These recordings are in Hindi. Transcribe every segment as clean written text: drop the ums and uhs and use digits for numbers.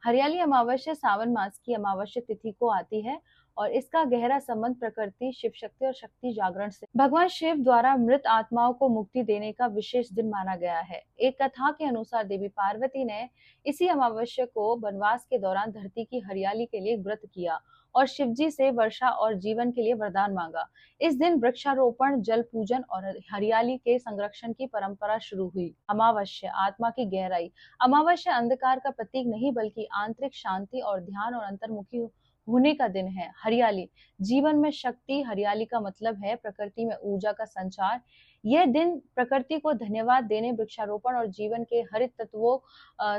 हरियाली अमावस्या सावन मास की अमावस्या तिथि को आती है और इसका गहरा संबंध प्रकृति, शिव शक्ति और शक्ति जागरण से भगवान शिव द्वारा मृत आत्माओं को मुक्ति देने का विशेष दिन माना गया है। एक कथा के अनुसार देवी पार्वती ने इसी अमावस्या को वनवास के दौरान धरती की हरियाली के लिए व्रत किया और शिवजी से वर्षा और जीवन के लिए वरदान मांगा। इस दिन वृक्षारोपण, जल पूजन और हरियाली के संरक्षण की परंपरा शुरू हुई। अमावस्या आत्मा की गहराई। अमावस्या अंधकार का प्रतीक नहीं बल्कि आंतरिक शांति और ध्यान और अंतर्मुखी होने का दिन है। हरियाली जीवन में शक्ति। हरियाली का मतलब है प्रकृति में ऊर्जा का संचार। यह दिन प्रकृति को धन्यवाद देने, वृक्षारोपण और जीवन के हरित तत्वों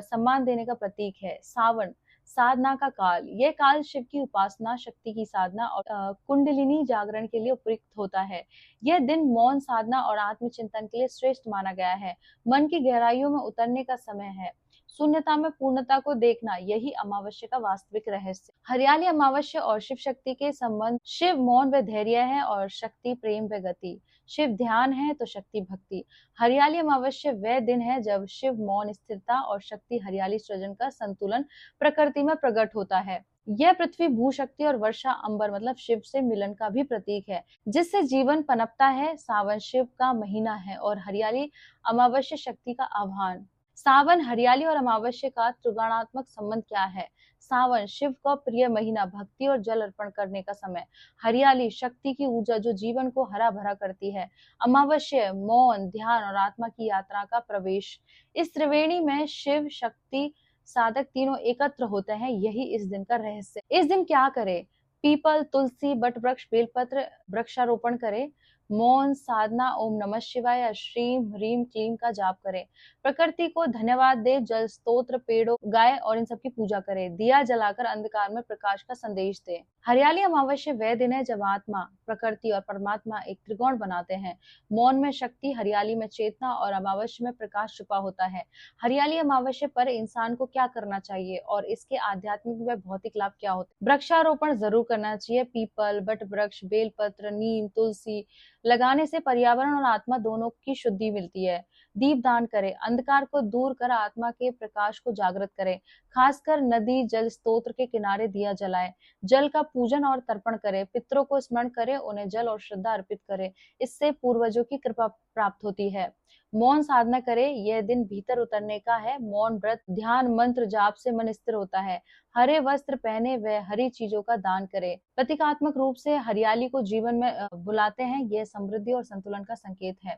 सम्मान देने का प्रतीक है। सावन साधना का काल। यह काल शिव की उपासना, शक्ति की साधना और कुंडलिनी जागरण के लिए उपयुक्त होता है। यह दिन मौन साधना और आत्मचिंतन के लिए श्रेष्ठ माना गया है। मन की गहराइयों में उतरने का समय है। शून्यता में पूर्णता को देखना, यही अमावस्या का वास्तविक रहस्य। हरियाली अमावस्या और शिव शक्ति के संबंध। शिव मौन व धैर्य है और शक्ति प्रेम व गति। शिव ध्यान है तो शक्ति भक्ति। हरियाली अमावस्या वह दिन है जब शिव मौन स्थिरता और शक्ति हरियाली सृजन का संतुलन प्रकृति में प्रकट होता है। यह पृथ्वी, भू शक्ति और वर्षा, अंबर मतलब शिव से मिलन का भी प्रतीक है, जिससे जीवन पनपता है। सावन शिव का महीना है और हरियाली अमावस्या शक्ति का आह्वान। सावन, हरियाली और अमावस्या का त्रिगुणात्मक संबंध क्या है? सावन शिव का प्रिय महीना, भक्ति और जल अर्पण करने का समय। हरियाली शक्ति की ऊर्जा जो जीवन को हरा भरा करती है। अमावस्या मौन, ध्यान और आत्मा की यात्रा का प्रवेश। इस त्रिवेणी में शिव, शक्ति, साधक तीनों एकत्र होते हैं। यही इस दिन का रहस्य। इस दिन क्या करें? पीपल, तुलसी, बट वृक्ष, बेलपत्र वृक्षारोपण करें। मौन साधना, ओम नमः शिवाय या श्रीम ह्रीम क्लीम का जाप करें। प्रकृति को धन्यवाद दे, जल स्तोत्र, पेड़ों, गाय और इन सब की पूजा करें। दिया जलाकर अंधकार में प्रकाश का संदेश दे। हरियाली अमावस्या वह दिन है जब आत्मा, प्रकृति और परमात्मा एक त्रिकोण बनाते हैं। मौन में शक्ति, हरियाली में चेतना और अमावस्या में प्रकाश छुपा होता है। हरियाली अमावस्या पर इंसान को क्या करना चाहिए और इसके आध्यात्मिक व भौतिक लाभ क्या होते हैं? वृक्षारोपण जरूर करना चाहिए। पीपल, बट वृक्ष, बेलपत्र, नीम, तुलसी लगाने से पर्यावरण और आत्मा दोनों की शुद्धि मिलती है। दीप दान करें, अंधकार को दूर कर आत्मा के प्रकाश को जागृत करें। खासकर नदी, जल स्रोत के किनारे दिया जलाएं। जल का पूजन और तर्पण करें। पितरों को स्मरण करें, उन्हें जल और श्रद्धा अर्पित करें। इससे पूर्वजों की कृपा प्राप्त होती है। मौन साधना करें, यह दिन भीतर उतरने का है। मौन व्रत, ध्यान, मंत्र जाप से मन स्थिर होता है। हरे वस्त्र पहने व हरी चीजों का दान करें। प्रतीकात्मक रूप से हरियाली को जीवन में बुलाते हैं। यह समृद्धि और संतुलन का संकेत है।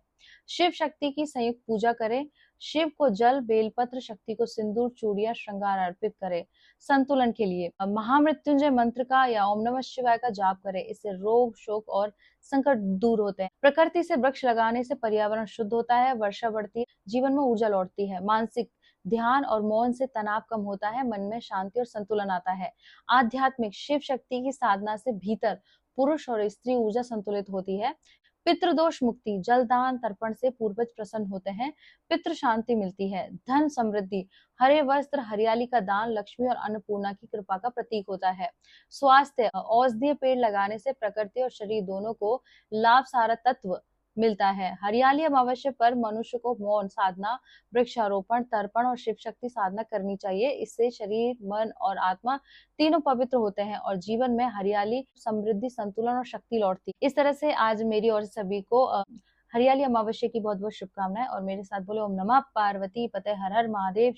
शिव शक्ति की संयुक्त पूजा करें। शिव को जल, बेलपत्र, शक्ति को सिंदूर, चूड़ियां, श्रृंगार अर्पित करें। संतुलन के लिए महामृत्युंजय मंत्र का या ओम नमः शिवाय का जाप करें। इससे रोग, शोक और संकट दूर होते हैं। प्रकृति से वृक्ष लगाने से पर्यावरण शुद्ध होता है, वर्षा बढ़ती है, जीवन में ऊर्जा लौटती है। मानसिक ध्यान और मौन से तनाव कम होता है, मन में शांति और संतुलन आता है। आध्यात्मिक शिव शक्ति की साधना से भीतर पुरुष और स्त्री ऊर्जा संतुलित होती है। पितृदोष मुक्ति, जलदान तर्पण से पूर्वज प्रसन्न होते हैं, पितृ शांति मिलती है। धन समृद्धि, हरे वस्त्र, हरियाली का दान लक्ष्मी और अन्नपूर्णा की कृपा का प्रतीक होता है। स्वास्थ्य, औषधीय पेड़ लगाने से प्रकृति और शरीर दोनों को लाभ सारा तत्व मिलता है। हरियाली अमावस्या पर मनुष्य को मौन साधना, वृक्षारोपण, तर्पण और शिव शक्ति साधना करनी चाहिए। इससे शरीर, मन और आत्मा तीनों पवित्र होते हैं और जीवन में हरियाली, समृद्धि, संतुलन और शक्ति लौटती है। इस तरह से आज मेरी और सभी को हरियाली अमावस्या की बहुत बहुत शुभकामनाएं और मेरे साथ बोले ओम नमः पार्वती पते, हर हर महादेव।